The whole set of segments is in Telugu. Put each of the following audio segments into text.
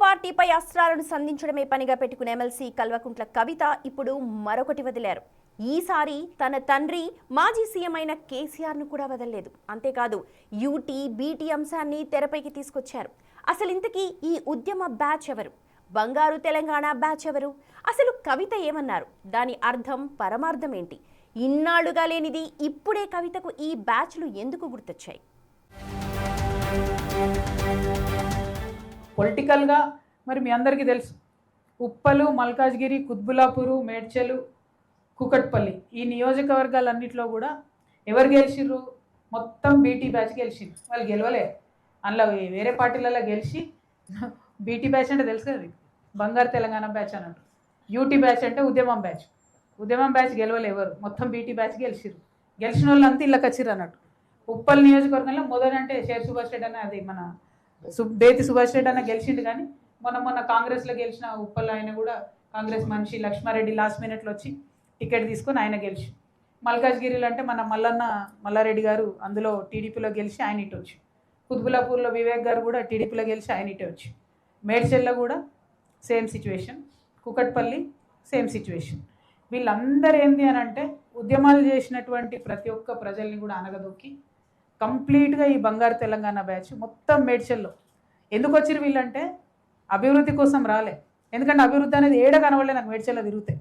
పార్టీపై అస్త్రాలను సంధించడమే పనిగా పెట్టుకున్న ఎమ్మెల్సీ కల్వకుంట్ల కవిత ఇప్పుడు మరొకటి వదిలారు. ఈసారి తన తండ్రి మాజీ సీఎం అయిన కేసీఆర్ను కూడా వదలలేదు. అంతేకాదు యూటీ బీటీ అంశాన్ని తెరపైకి తీసుకొచ్చారు. అసలు ఇంతకీ ఈ ఉద్యమ బ్యాచ్ ఎవరు? బంగారు తెలంగాణ బ్యాచ్ ఎవరు? అసలు కవిత ఏమన్నారు? దాని అర్థం పరమార్థం ఏంటి? ఇన్నాళ్లుగా లేనిది ఇప్పుడే కవితకు ఈ బ్యాచ్లు ఎందుకు గుర్తొచ్చాయి? పొలిటికల్గా మరి మీ అందరికీ తెలుసు, ఉప్పలు, మల్కాజ్గిరి, కుత్బులాపూరు, మేడ్చలు, కూకట్పల్లి ఈ నియోజకవర్గాలన్నింటిలో కూడా ఎవరు గెలిచిర్రు? మొత్తం బీటీ బ్యాచ్ గెలిచింది. వాళ్ళు గెలవలే, అందులో వేరే పార్టీలలో గెలిచి బీటీ బ్యాచ్ అంటే తెలుసు కదా, బంగారు తెలంగాణ బ్యాచ్ అని అంటారు. యూటీ బ్యాచ్ అంటే ఉద్యమం బ్యాచ్. ఉద్యమం బ్యాచ్ గెలవలే ఎవరు, మొత్తం బీటీ బ్యాచ్ గెలిచిర్రు. గెలిచిన వాళ్ళు అంతా ఇళ్ళకి వచ్చిర్రు అన్నట్టు. ఉప్పల్ నియోజకవర్గంలో మొదలంటే షేర్ సుభాష్ రెడ్డి అన్న, అది మన బేతి సుభాష్ రెడ్డి అన్న గెలిచిండు. కానీ మొన్న కాంగ్రెస్లో గెలిచిన ఉప్పల్ ఆయన కూడా కాంగ్రెస్ మనిషి లక్ష్మారెడ్డి లాస్ట్ మినిట్లో వచ్చి టికెట్ తీసుకొని ఆయన గెలిచి. మల్కాజ్గిరిలో అంటే మన మల్లారెడ్డి గారు అందులో టీడీపీలో గెలిచి ఆయన ఇటు వచ్చి. కుత్బులాపూర్లో వివేక్ గారు కూడా టీడీపీలో గెలిచి ఆయన ఇటే వచ్చి. మేడ్చల్లో కూడా same situation, Kukatpally same situation. వీళ్ళందరూ ఏంది అని అంటే ఉద్యమాలు చేసినటువంటి ప్రతి ఒక్క ప్రజల్ని కూడా అనగదొక్కి కంప్లీట్గా ఈ బంగారు తెలంగాణ బ్యాచ్ మొత్తం మేడ్చల్లో ఎందుకు వచ్చిరు వీళ్ళంటే అభివృద్ధి కోసం రాలే. ఎందుకంటే అభివృద్ధి అనేది ఏడ కనవలే నాకు మేడ్చల్లో తిరుగుతాయి.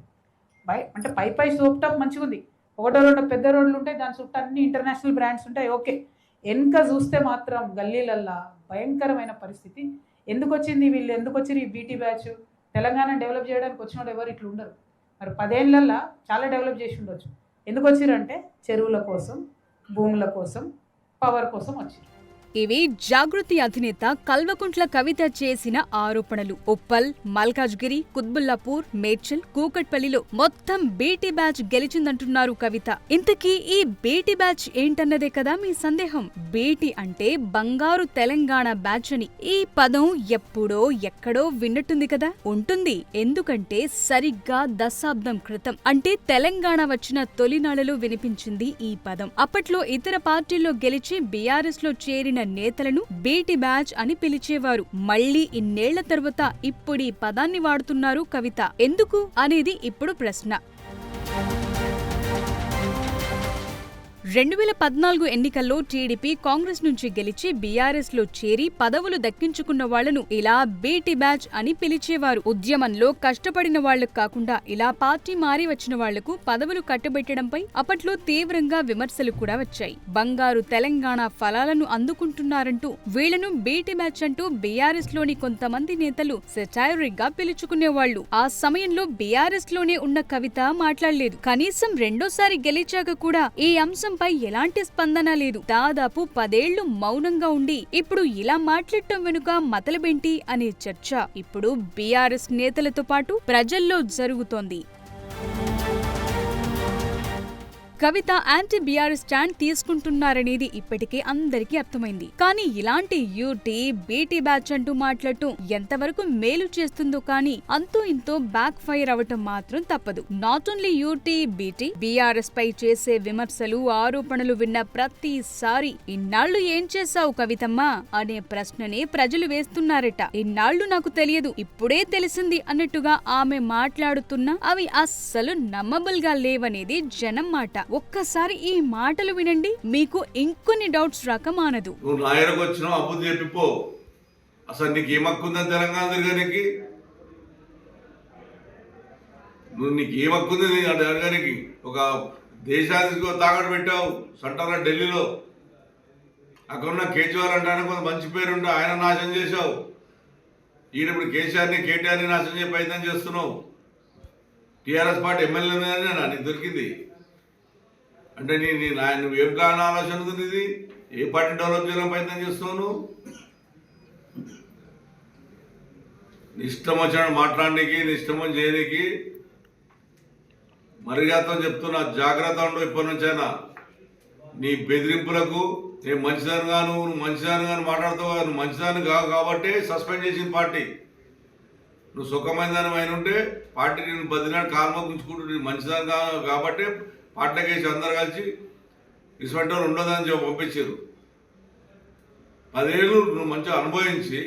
అంటే పై సోప్ టాప్ మంచిగా ఉంది, ఒకటో రెండు పెద్ద రోడ్లు ఉంటాయి, దాని చుట్టూ అన్ని ఇంటర్నేషనల్ బ్రాండ్స్ ఉంటాయి, ఓకే. వెనుక చూస్తే మాత్రం గల్లీలల్లా భయంకరమైన పరిస్థితి. ఎందుకు వచ్చింది వీళ్ళు, ఎందుకు వచ్చిరు ఈ బీటీ బ్యాచ్? తెలంగాణ డెవలప్ చేయడానికి వచ్చినప్పుడు ఎవరు ఇట్లా ఉండరు. మరి 10 ఏళ్ళల్లో చాలా డెవలప్ చేసి ఉండొచ్చు. ఎందుకు వచ్చిరంటే చెరువుల కోసం, భూముల కోసం, పవర్ కోసం వచ్చింది. ఇవి జాగృతి అధినేత కల్వకుంట్ల కవిత చేసిన ఆరోపణలు. ఉప్పల్, మల్కాజ్గిరి, కుత్బుల్లాపూర్, మేడ్చల్, కూకట్పల్లిలో మొత్తం బీటీ బ్యాచ్ గెలిచిందంటున్నారు కవిత. ఇంతకీ ఈ బీటీ బ్యాచ్ ఏంటన్నదే కదా మీ సందేహం. బీటీ అంటే బంగారు తెలంగాణ బ్యాచ్ అని. ఈ పదం ఎప్పుడో ఎక్కడో విన్నట్టుంది కదా? ఉంటుంది. ఎందుకంటే సరిగ్గా దశాబ్దం క్రితం, అంటే తెలంగాణ వచ్చిన తొలినాళ్లలో వినిపించింది ఈ పదం. అప్పట్లో ఇతర పార్టీల్లో గెలిచి బీఆర్ఎస్ లో చేరిన నేతలను బీటీ బ్యాచ్ అని పిలిచేవారు. మళ్లీ ఇన్నేళ్ల తర్వాత ఇప్పుడు ఈ పదాన్ని వాడుతున్నారు కవిత. ఎందుకు అనేది ఇప్పుడు ప్రశ్న. 2014 ఎన్నికల్లో టీడీపీ కాంగ్రెస్ నుంచి గెలిచి బీఆర్ఎస్ లో చేరి పదవులు దక్కించుకున్న వాళ్లను ఇలా బీటీ బ్యాచ్ అని పిలిచేవారు. ఉద్యమంలో కష్టపడిన వాళ్లకు కాకుండా ఇలా పార్టీ మారి వచ్చిన వాళ్లకు పదవులు కట్టబెట్టడంపై అప్పట్లో తీవ్రంగా విమర్శలు కూడా వచ్చాయి. బంగారు తెలంగాణ ఫలాలను అందుకుంటున్నారంటూ వీళ్లను బీటీ బ్యాచ్ అంటూ బీఆర్ఎస్ లోని కొంతమంది నేతలు సెటైరిక్ గా పిలుచుకునేవాళ్లు. ఆ సమయంలో బీఆర్ఎస్ లోనే ఉన్న కవిత మాట్లాడలేదు. కనీసం రెండోసారి గెలిచాక కూడా ఈ అంశం ఎలాంటి స్పందన లేదు. దాదాపు 10 ఏళ్లు మౌనంగా ఉండి ఇప్పుడు ఇలా మాట్లాడటం వెనుక మతలబేంటి అనే చర్చ ఇప్పుడు బీఆర్ఎస్ నేతలతో పాటు ప్రజల్లో జరుగుతోంది. కవిత యాంటీ బీఆర్ఎస్ స్టాండ్ తీసుకుంటున్నారనేది ఇప్పటికే అందరికీ అర్థమైంది. కానీ ఇలాంటి యూటీ బీటీ బ్యాచ్ అంటూ మాట్లాడటం ఎంతవరకు మేలు చేస్తుందో కానీ అంతో ఇంతో బ్యాక్ ఫైర్ అవటం మాత్రం తప్పదు. Not only UT BT, BRS పై చేసే విమర్శలు, ఆరోపణలు విన్న ప్రతిసారి ఇన్నాళ్లు ఏం చేశావు కవితమ్మా అనే ప్రశ్ననే ప్రజలు వేస్తున్నారట. ఇన్నాళ్లు నాకు తెలియదు, ఇప్పుడే తెలిసింది అన్నట్టుగా ఆమె మాట్లాడుతున్నా అవి అస్సలు నమ్మబుల్ గా లేవనేది జనం మాట. ఒక్కసారి ఈ మాటలు వినండి, మీకు ఇంకొన్ని డౌట్స్ రాకమానదు. నువ్వు నాయనకు వచ్చినావు, అబుద్ధి చెప్పిపో. అసలు నీకు ఏమక్కుందని తెలంగాణ తిరగడానికి? నీకు ఏమక్కుంది అడగడానికి? ఒక దేశానికి తాకట్టు పెట్టావు సెంటర్లో ఢిల్లీలో. అక్కడున్న కేజ్రీవాల్ అంటే కొంత మంచి పేరుంటే ఆయన నాశనం చేశావు. ఈయనప్పుడు కేసీఆర్ని కేటీఆర్ని నాశనం చేసే ప్రయత్నం చేస్తున్నావు. టీఆర్ఎస్ పార్టీ ఎమ్మెల్యేనే నీకు దొరికింది అంటే నువ్వు ఏం కారణం ఆలోచన ఉంది? ఇది ఏ పార్టీ డెవలప్ చేయడం ప్రయత్నం చేస్తున్నావు? నీ ఇష్టం వచ్చినట్టు మాట్లాడడానికి, నీ ఇష్టం చేయడానికి మర్యాదతో చెప్తున్నా, జాగ్రత్త ఉండు. ఇప్పటి నుంచైనా నీ బెదిరింపులకు నేను మంచిదానిగాను, నువ్వు మంచిదానిగాను మాట్లాడుతావు. నువ్వు మంచిదాన్ని కావు కాబట్టి సస్పెండ్ చేసింది పార్టీ. నువ్వు సుఖమైన దాని అయిన ఉంటే పార్టీ నేను బదినాడు కాల్మ ఉంచుకుంటూ నేను మంచిదాని కాబట్టి పార్టీకి వేసి అందరు కలిసి ఇటువంటి వాళ్ళు ఉండదని చెప్పి పంపించారు. 10 ఏళ్ళు నువ్వు మంచిగా అనుభవించి,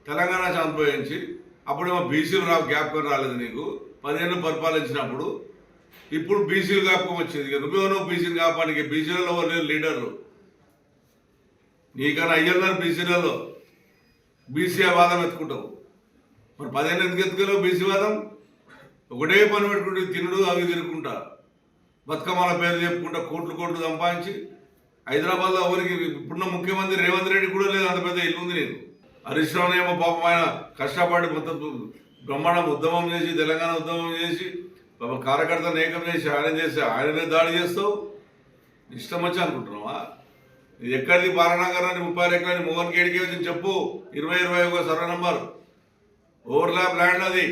తెలంగాణ అనుభవించి అప్పుడేమో బీసీలు జ్ఞాపకం రాలేదు నీకు 10 ఏళ్ళు పరిపాలించినప్పుడు. ఇప్పుడు బీసీలు జ్ఞాపకం వచ్చింది. నువ్వు బీసీలు కాపానికి బీసీలలో లేరు లీడర్లు, నీకన్నా అయ్యన్నారు బీసీలలో. బీసీ వాదం ఎత్తుకుంటావు. మరి 10 ఏళ్ళు ఎందుకు ఎత్తుకోలేవు బీసీ వాదం? ఒకటే పని పెట్టుకుంటే తినుడు అవి తినుకుంటా, బతుకమ్మల పేరు చెప్పుకుంటా, కోట్లు సంపాదించి హైదరాబాద్లో ఎవరికి ఇప్పుడున్న ముఖ్యమంత్రి రేవంత్ రెడ్డి కూడా లేదు అంత పెద్ద ఇల్లు ఉంది నీకు. హరీష్ రావు ఏమో పాపం ఆయన కష్టపడి మొత్తం బ్రహ్మాండం ఉద్యమం చేసి, తెలంగాణ ఉద్యమం చేసి, కార్యకర్తను ఏకం చేసి ఆయననే దాడి చేస్తావు. ఇష్టం వచ్చి అనుకుంటున్నావా? ఇది ఎక్కడిది బాలనగరాన్ని 30 ఎకరాన్ని మోహన్ గేడికి వచ్చి చెప్పు. 2021 సర్వే నంబర్ ఓవర్లాప్ ల్యాండ్ అది.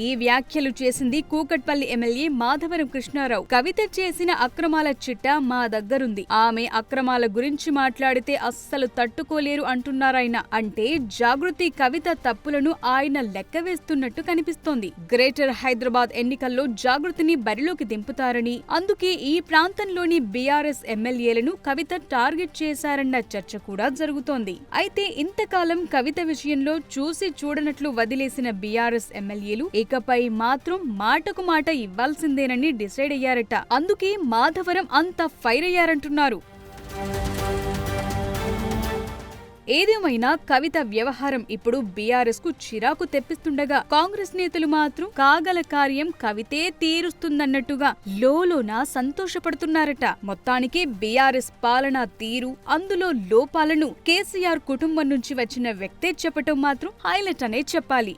ఈ వ్యాఖ్యలు చేసింది కూకట్పల్లి ఎమ్మెల్యే మాధవరం కృష్ణారావు. కవిత చేసిన అక్రమాల చిట్టా మా దగ్గరుంది, ఆమె అక్రమాల గురించి మాట్లాడితే అస్సలు తట్టుకోలేరు అంటున్నారాయన. అంటే జాగృతి కవిత తప్పులను ఆయన లెక్క వేస్తున్నట్టు కనిపిస్తోంది. గ్రేటర్ హైదరాబాద్ ఎన్నికల్లో జాగృతిని బరిలోకి దింపుతారని, అందుకే ఈ ప్రాంతంలోని బీఆర్ఎస్ ఎమ్మెల్యేలను కవిత టార్గెట్ చేశారన్న చర్చ కూడా జరుగుతోంది. అయితే ఇంతకాలం కవిత విషయంలో చూసి చూడనట్లు వదిలేసిన బీఆర్ఎస్ ఎమ్మెల్యేలు ఇకపై మాత్రం మాటకు మాట ఇవ్వాల్సిందేనని డిసైడ్ అయ్యారట. అందుకే మాధవరం అంత ఫైర్ అయ్యారంటున్నారు. ఏదేమైనా కవిత వ్యవహారం ఇప్పుడు బీఆర్ఎస్ కు చిరాకు తెప్పిస్తుండగా, కాంగ్రెస్ నేతలు మాత్రం కాగల కార్యం కవితే తీరుస్తుందన్నట్టుగా లోలోన సంతోషపడుతున్నారట. మొత్తానికి బీఆర్ఎస్ పాలనా తీరు, అందులో లోపాలను కేసీఆర్ కుటుంబం నుంచి వచ్చిన వ్యక్తే చెప్పటం మాత్రం హైలైట్ అనే చెప్పాలి.